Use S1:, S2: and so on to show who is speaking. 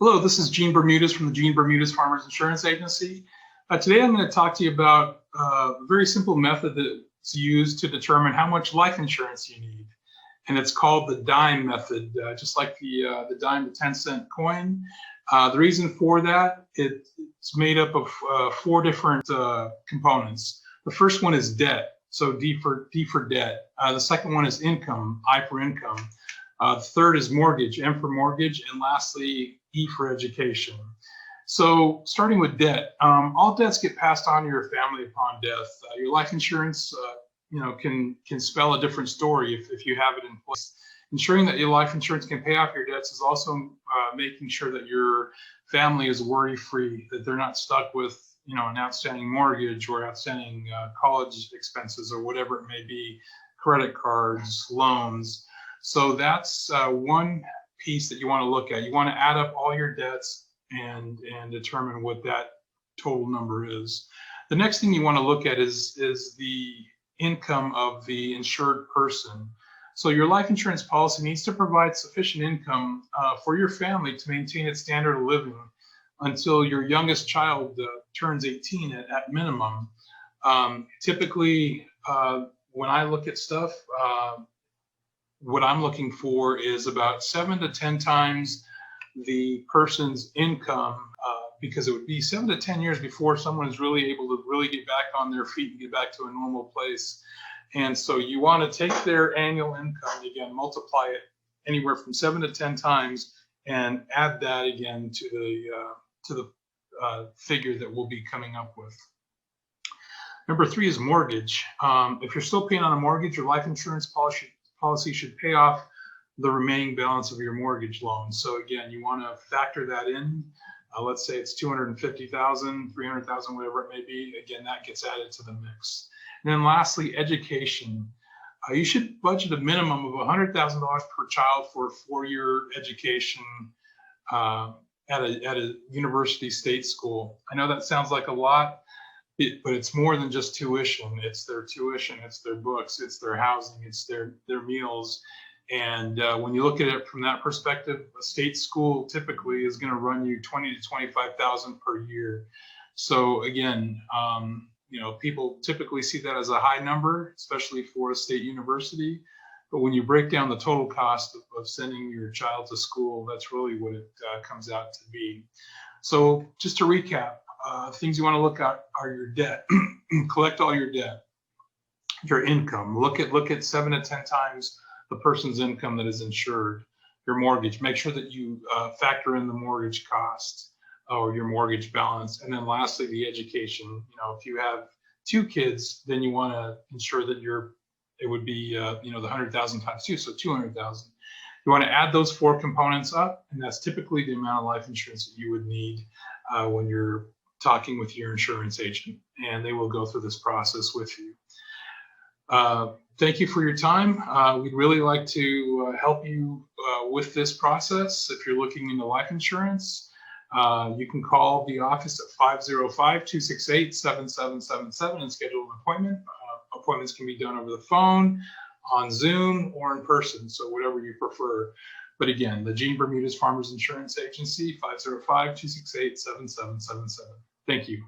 S1: Hello, this is Gene Bermudez from the Gene Bermudez Farmers Insurance Agency. Today I'm going to talk to you about a very simple method that's used to determine how much life insurance you need. And it's called the dime method, just like the dime to 10-cent coin. The reason for that, it's made up of four different components. The first one is debt, so D for debt. The second one is income, I for income. The third is mortgage, M for mortgage, and lastly, E for education. So starting with debt, all debts get passed on to your family upon death. Your life insurance, can spell a different story if you have it in place. Ensuring that your life insurance can pay off your debts is also making sure that your family is worry-free, that they're not stuck with an outstanding mortgage or outstanding college expenses or whatever it may be, credit cards, loans. So that's one piece that you want to look at. You want to add up all your debts and determine what that total number is. The next thing you want to look at is the income of the insured person. So your life insurance policy needs to provide sufficient income for your family to maintain its standard of living until your youngest child turns 18 at minimum. Typically, when I look at stuff, what I'm looking for is about 7 to 10 times the person's income, because it would be 7 to 10 years before someone is really able to really get back on their feet and get back to a normal place. And so you want to take their annual income, again, multiply it anywhere from 7 to 10 times and add that again to the figure that we'll be coming up with. Number 3 is mortgage. If you're still paying on a mortgage, your life insurance policy should pay off the remaining balance of your mortgage loan. So again, you want to factor that in. Let's say it's $250,000, $300,000, whatever it may be. Again, that gets added to the mix. And then lastly, education. You should budget a minimum of $100,000 per child for a 4-year education at a university state school. I know that sounds like a lot, but it's more than just tuition. It's their tuition, it's their books, it's their housing, it's their meals. And when you look at it from that perspective, a state school typically is going to run you $20,000 to $25,000 per year. So again, people typically see that as a high number, especially for a state university. But when you break down the total cost of sending your child to school, that's really what it comes out to be. So just to recap, things you want to look at are your debt. Collect all your debt, your income. Look at 7 to 10 times the person's income that is insured. Your mortgage. Make sure that you factor in the mortgage cost or your mortgage balance. And then lastly, the education. If you have 2 kids, then you want to ensure that it would be the 100,000 times 2, so 200,000. You want to add those 4 components up, and that's typically the amount of life insurance that you would need when you're talking with your insurance agent, and they will go through this process with you. Thank you for your time. We'd really like to help you with this process. If you're looking into life insurance, you can call the office at 505-268-7777 and schedule an appointment. Appointments can be done over the phone, on Zoom, or in person, so whatever you prefer. But again, the Gene Bermudez Farmers Insurance Agency, 505-268-7777. Thank you.